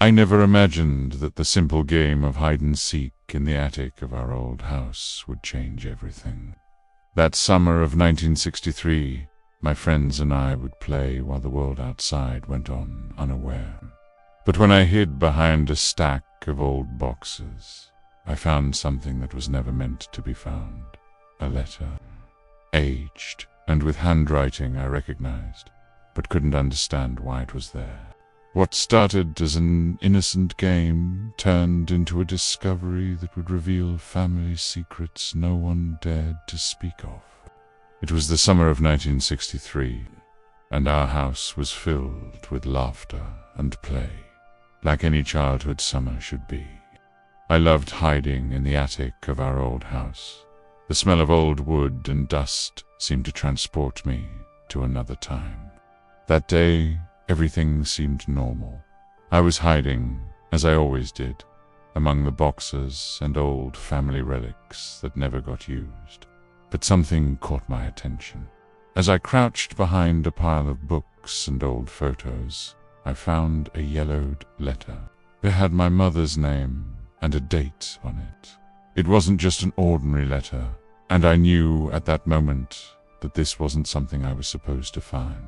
I never imagined that the simple game of hide-and-seek in the attic of our old house would change everything. That summer of 1963, my friends and I would play while the world outside went on unaware. But when I hid behind a stack of old boxes, I found something that was never meant to be found. A letter. Aged, and with handwriting I recognized, but couldn't understand why it was there. What started as an innocent game turned into a discovery that would reveal family secrets no one dared to speak of. It was the summer of 1963, and our house was filled with laughter and play, like any childhood summer should be. I loved hiding in the attic of our old house. The smell of old wood and dust seemed to transport me to another time. That day, everything seemed normal. I was hiding, as I always did, among the boxes and old family relics that never got used. But something caught my attention. As I crouched behind a pile of books and old photos, I found a yellowed letter. It had my mother's name and a date on it. It wasn't just an ordinary letter, and I knew at that moment that this wasn't something I was supposed to find.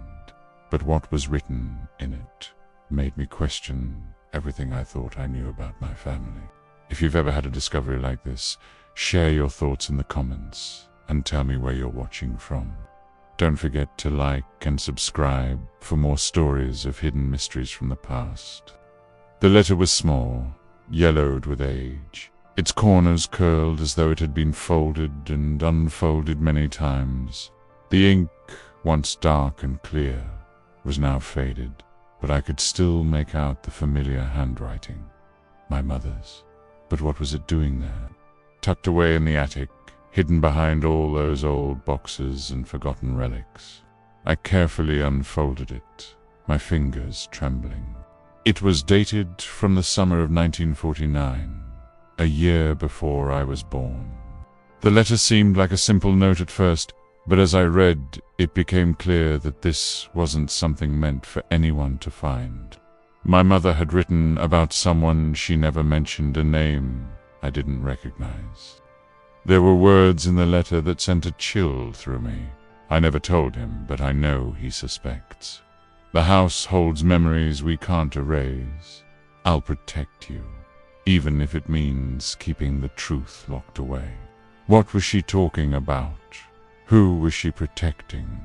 But what was written in it made me question everything I thought I knew about my family. If you've ever had a discovery like this, share your thoughts in the comments and tell me where you're watching from. Don't forget to like and subscribe for more stories of hidden mysteries from the past. The letter was small, yellowed with age. Its corners curled as though it had been folded and unfolded many times. The ink, once dark and clear, was now faded, but I could still make out the familiar handwriting. My mother's. But what was it doing there? Tucked away in the attic, hidden behind all those old boxes and forgotten relics. I carefully unfolded it, my fingers trembling. It was dated from the summer of 1949, a year before I was born. The letter seemed like a simple note at first, but as I read, it became clear that this wasn't something meant for anyone to find. My mother had written about someone she never mentioned, a name I didn't recognize. There were words in the letter that sent a chill through me. I never told him, but I know he suspects. The house holds memories we can't erase. I'll protect you, even if it means keeping the truth locked away. What was she talking about? Who was she protecting?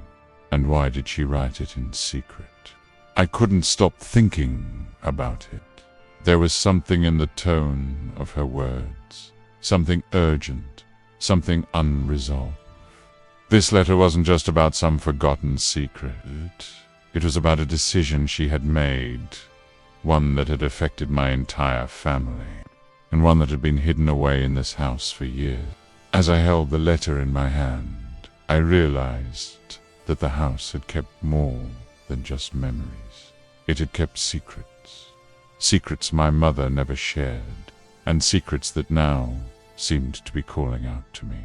And why did she write it in secret? I couldn't stop thinking about it. There was something in the tone of her words, something urgent, something unresolved. This letter wasn't just about some forgotten secret. It was about a decision she had made, one that had affected my entire family, and one that had been hidden away in this house for years. As I held the letter in my hand, I realized that the house had kept more than just memories. It had kept secrets. Secrets my mother never shared, and secrets that now seemed to be calling out to me.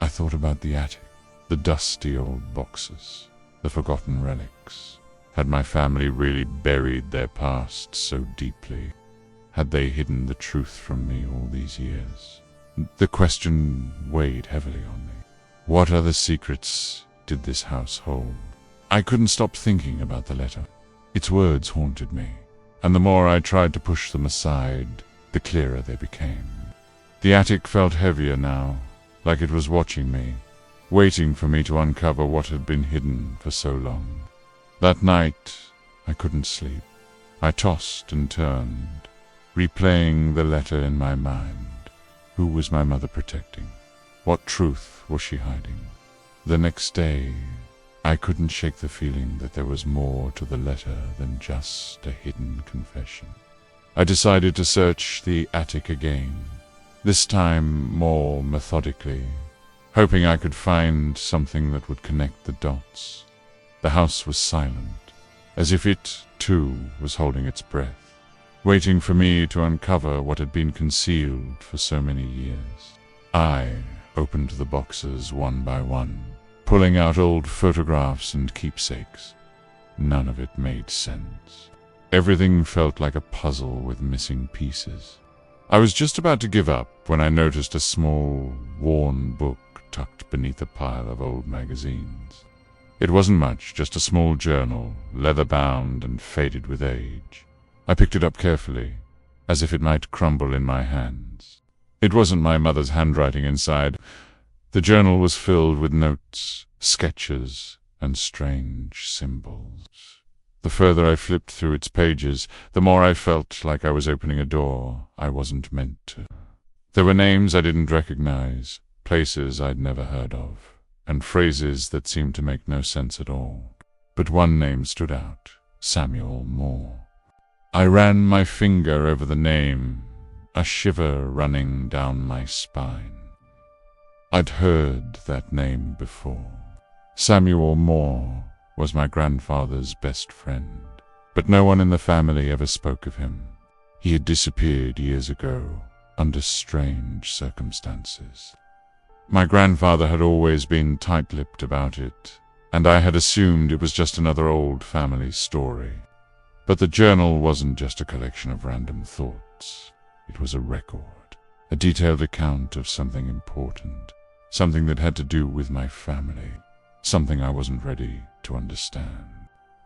I thought about the attic, the dusty old boxes, the forgotten relics. Had my family really buried their past so deeply? Had they hidden the truth from me all these years? The question weighed heavily on me. What other secrets did this house hold? I couldn't stop thinking about the letter. Its words haunted me, and the more I tried to push them aside, the clearer they became. The attic felt heavier now, like it was watching me, waiting for me to uncover what had been hidden for so long. That night, I couldn't sleep. I tossed and turned, replaying the letter in my mind. Who was my mother protecting? What truth was she hiding? The next day, I couldn't shake the feeling that there was more to the letter than just a hidden confession. I decided to search the attic again, this time more methodically, hoping I could find something that would connect the dots. The house was silent, as if it, too, was holding its breath, waiting for me to uncover what had been concealed for so many years. I opened the boxes one by one, pulling out old photographs and keepsakes. None of it made sense. Everything felt like a puzzle with missing pieces. I was just about to give up when I noticed a small, worn book tucked beneath a pile of old magazines. It wasn't much, just a small journal, leather-bound and faded with age. I picked it up carefully, as if it might crumble in my hands. It wasn't my mother's handwriting inside. The journal was filled with notes, sketches, and strange symbols. The further I flipped through its pages, the more I felt like I was opening a door I wasn't meant to. There were names I didn't recognize, places I'd never heard of, and phrases that seemed to make no sense at all. But one name stood out: Samuel Moore. I ran my finger over the name, a shiver running down my spine. I'd heard that name before. Samuel Moore was my grandfather's best friend, but no one in the family ever spoke of him. He had disappeared years ago, under strange circumstances. My grandfather had always been tight-lipped about it, and I had assumed it was just another old family story. But the journal wasn't just a collection of random thoughts. It was a record, a detailed account of something important, something that had to do with my family, something I wasn't ready to understand.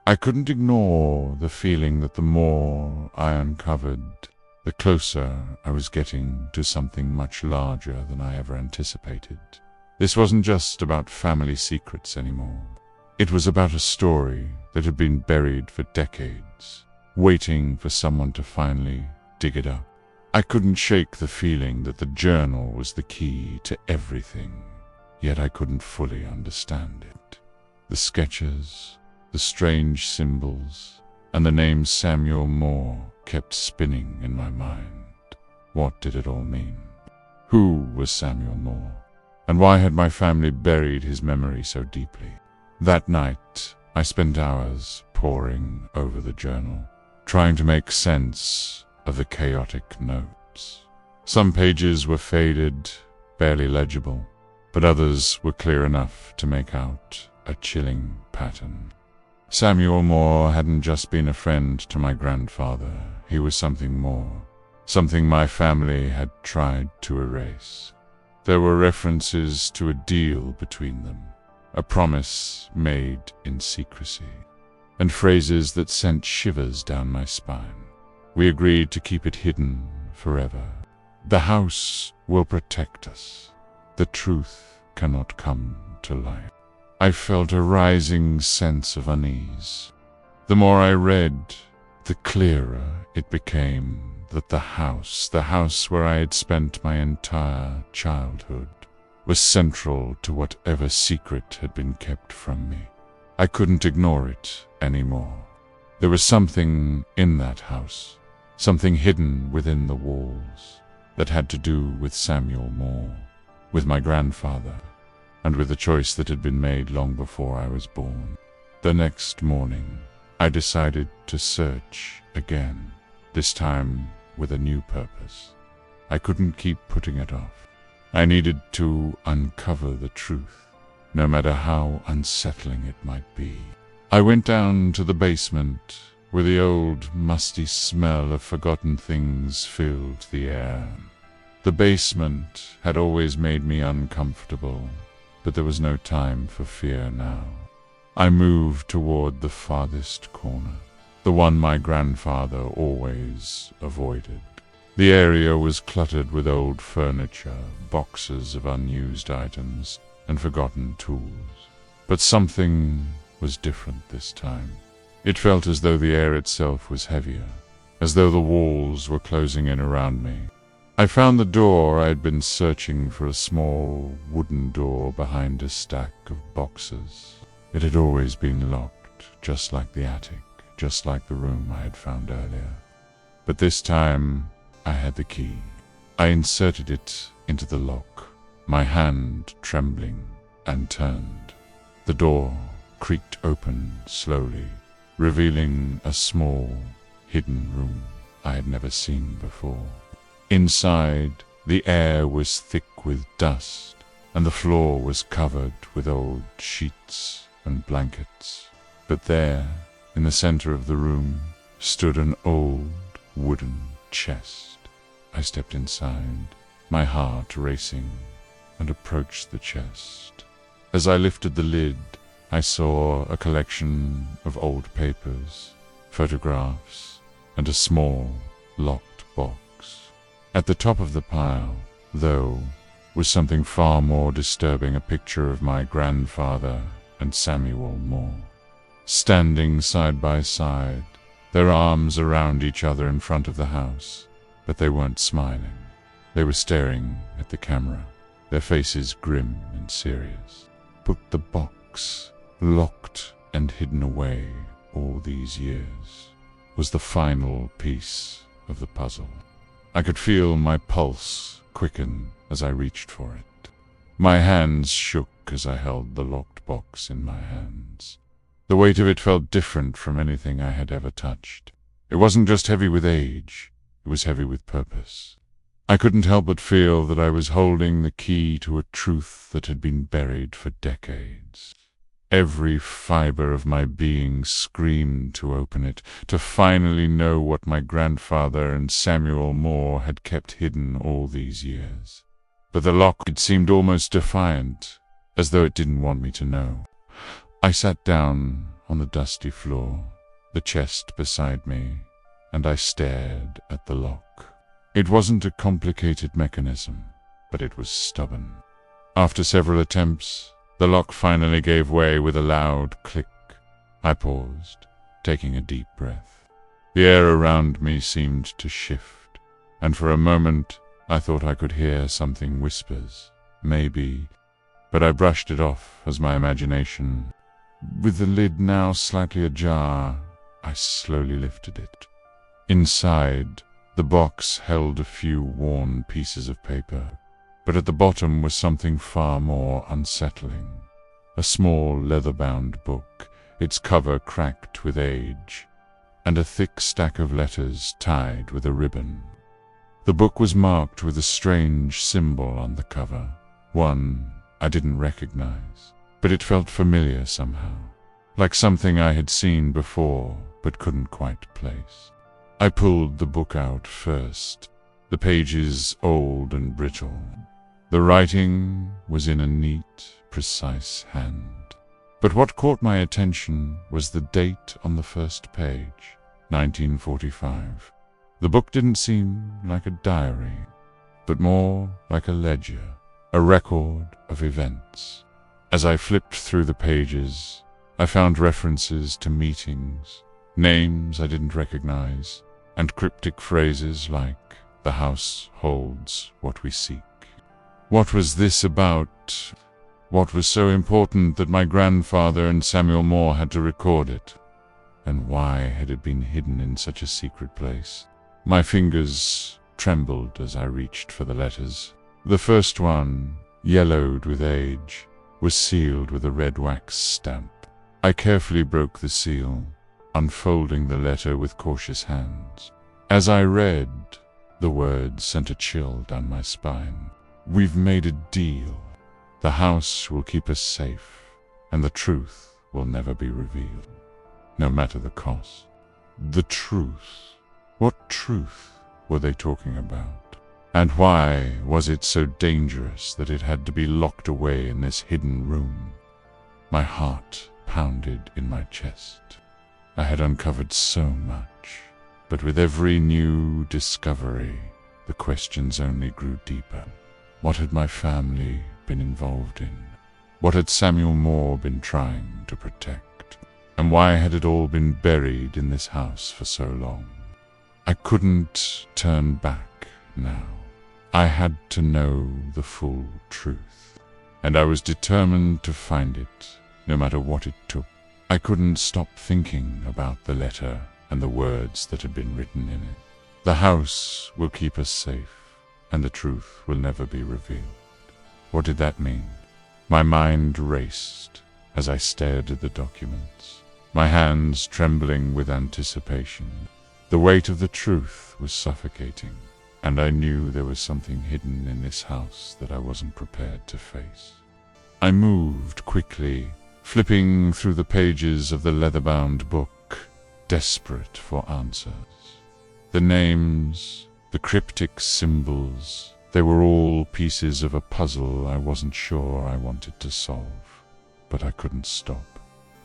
I couldn't ignore the feeling that the more I uncovered, the closer I was getting to something much larger than I ever anticipated. This wasn't just about family secrets anymore. It was about a story that had been buried for decades, waiting for someone to finally dig it up. I couldn't shake the feeling that the journal was the key to everything, yet I couldn't fully understand it. The sketches, the strange symbols, and the name Samuel Moore kept spinning in my mind. What did it all mean? Who was Samuel Moore? And why had my family buried his memory so deeply? That night, I spent hours poring over the journal, trying to make sense of the chaotic notes. Some pages were faded, barely legible, but others were clear enough to make out a chilling pattern. Samuel Moore hadn't just been a friend to my grandfather. He was something more, something my family had tried to erase. There were references to a deal between them, a promise made in secrecy, and phrases that sent shivers down my spine. We agreed to keep it hidden forever. The house will protect us. The truth cannot come to light. I felt a rising sense of unease. The more I read, the clearer it became that the house where I had spent my entire childhood, was central to whatever secret had been kept from me. I couldn't ignore it anymore. There was something in that house, something hidden within the walls, that had to do with Samuel Moore, with my grandfather, and with a choice that had been made long before I was born. The next morning, I decided to search again, this time with a new purpose. I couldn't keep putting it off. I needed to uncover the truth, no matter how unsettling it might be. I went down to the basement, where the old, musty smell of forgotten things filled the air. The basement had always made me uncomfortable, but there was no time for fear now. I moved toward the farthest corner, the one my grandfather always avoided. The area was cluttered with old furniture, boxes of unused items, and forgotten tools. But something was different this time. It felt as though the air itself was heavier, as though the walls were closing in around me. I found the door I had been searching for, a small wooden door behind a stack of boxes. It had always been locked, just like the attic, just like the room I had found earlier. But this time, I had the key. I inserted it into the lock, my hand trembling, and turned. The door creaked open slowly, revealing a small, hidden room I had never seen before. Inside, the air was thick with dust, and the floor was covered with old sheets and blankets. But there, in the center of the room, stood an old wooden chest. I stepped inside, my heart racing, and approached the chest. As I lifted the lid, I saw a collection of old papers, photographs, and a small, locked box. At the top of the pile, though, was something far more disturbing, a picture of my grandfather and Samuel Moore, standing side by side, their arms around each other in front of the house, but they weren't smiling. They were staring at the camera, their faces grim and serious. But the box, locked and hidden away all these years, was the final piece of the puzzle. I could feel my pulse quicken as I reached for it. My hands shook as I held the locked box in my hands. The weight of it felt different from anything I had ever touched. It wasn't just heavy with age, it was heavy with purpose. I couldn't help but feel that I was holding the key to a truth that had been buried for decades. Every fiber of my being screamed to open it, to finally know what my grandfather and Samuel Moore had kept hidden all these years. But the lock, it seemed almost defiant, as though it didn't want me to know. I sat down on the dusty floor, the chest beside me, and I stared at the lock. It wasn't a complicated mechanism, but it was stubborn. After several attempts, the lock finally gave way with a loud click. I paused, taking a deep breath. The air around me seemed to shift, and for a moment I thought I could hear something whispers, maybe, but I brushed it off as my imagination. With the lid now slightly ajar, I slowly lifted it. Inside, the box held a few worn pieces of paper, but at the bottom was something far more unsettling. A small leather-bound book, its cover cracked with age, and a thick stack of letters tied with a ribbon. The book was marked with a strange symbol on the cover, one I didn't recognize, but it felt familiar somehow, like something I had seen before but couldn't quite place. I pulled the book out first, the pages old and brittle. The writing was in a neat, precise hand. But what caught my attention was the date on the first page, 1945. The book didn't seem like a diary, but more like a ledger, a record of events. As I flipped through the pages, I found references to meetings, names I didn't recognize, and cryptic phrases like, "The house holds what we seek." What was this about? What was so important that my grandfather and Samuel Moore had to record it? And why had it been hidden in such a secret place? My fingers trembled as I reached for the letters. The first one, yellowed with age, was sealed with a red wax stamp. I carefully broke the seal, unfolding the letter with cautious hands. As I read, the words sent a chill down my spine. "We've made a deal. The house will keep us safe, and the truth will never be revealed, no matter the cost." The truth. What truth were they talking about? And why was it so dangerous that it had to be locked away in this hidden room? My heart pounded in my chest. I had uncovered so much, but with every new discovery, the questions only grew deeper. What had my family been involved in? What had Samuel Moore been trying to protect? And why had it all been buried in this house for so long? I couldn't turn back now. I had to know the full truth, and I was determined to find it, no matter what it took. I couldn't stop thinking about the letter and the words that had been written in it. The house will keep us safe, and the truth will never be revealed. What did that mean? My mind raced as I stared at the documents, my hands trembling with anticipation. The weight of the truth was suffocating, and I knew there was something hidden in this house that I wasn't prepared to face. I moved quickly, flipping through the pages of the leather-bound book, desperate for answers. The names, the cryptic symbols, they were all pieces of a puzzle I wasn't sure I wanted to solve, but I couldn't stop.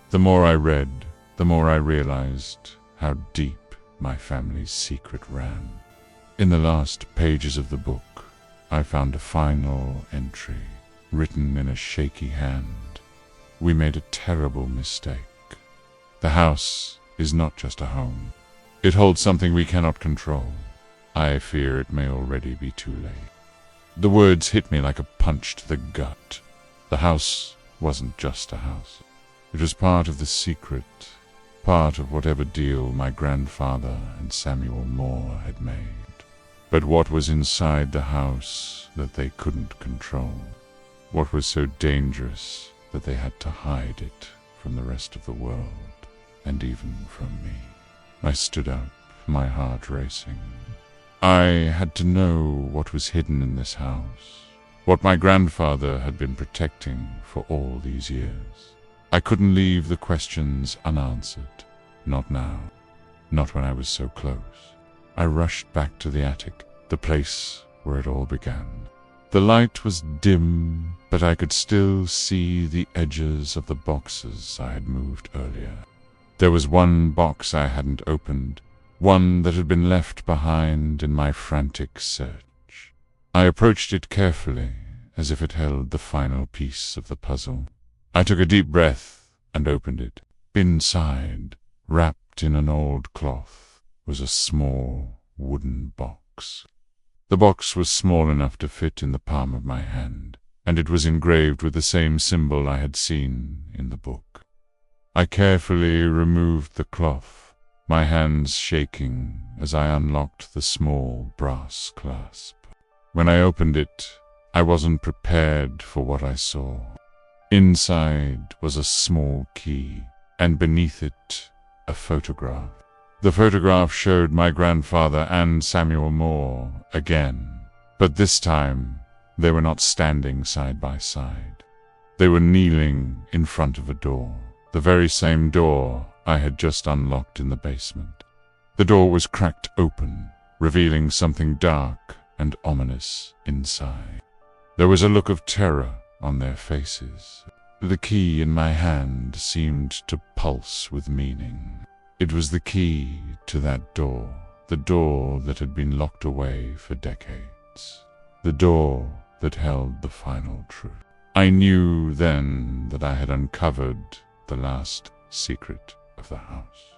The more I read, the more I realized how deep my family's secret ran. In the last pages of the book, I found a final entry, written in a shaky hand. We made a terrible mistake. The house is not just a home. It holds something we cannot control. I fear it may already be too late. The words hit me like a punch to the gut. The house wasn't just a house. It was part of the secret, part of whatever deal my grandfather and Samuel Moore had made. But what was inside the house that they couldn't control? What was so dangerous that they had to hide it from the rest of the world, and even from me? I stood up, my heart racing. I had to know what was hidden in this house, what my grandfather had been protecting for all these years. I couldn't leave the questions unanswered. Not now. Not when I was so close. I rushed back to the attic, the place where it all began. The light was dim, but I could still see the edges of the boxes I had moved earlier. There was one box I hadn't opened, one that had been left behind in my frantic search. I approached it carefully, as if it held the final piece of the puzzle. I took a deep breath and opened it. Inside, wrapped in an old cloth, was a small wooden box. The box was small enough to fit in the palm of my hand, and it was engraved with the same symbol I had seen in the book. I carefully removed the cloth, my hands shaking as I unlocked the small brass clasp. When I opened it, I wasn't prepared for what I saw. Inside was a small key, and beneath it, a photograph. The photograph showed my grandfather and Samuel Moore again, but this time they were not standing side by side. They were kneeling in front of a door, the very same door I had just unlocked in the basement. The door was cracked open, revealing something dark and ominous inside. There was a look of terror on their faces. The key in my hand seemed to pulse with meaning. It was the key to that door, the door that had been locked away for decades, the door that held the final truth. I knew then that I had uncovered the last secret of the house.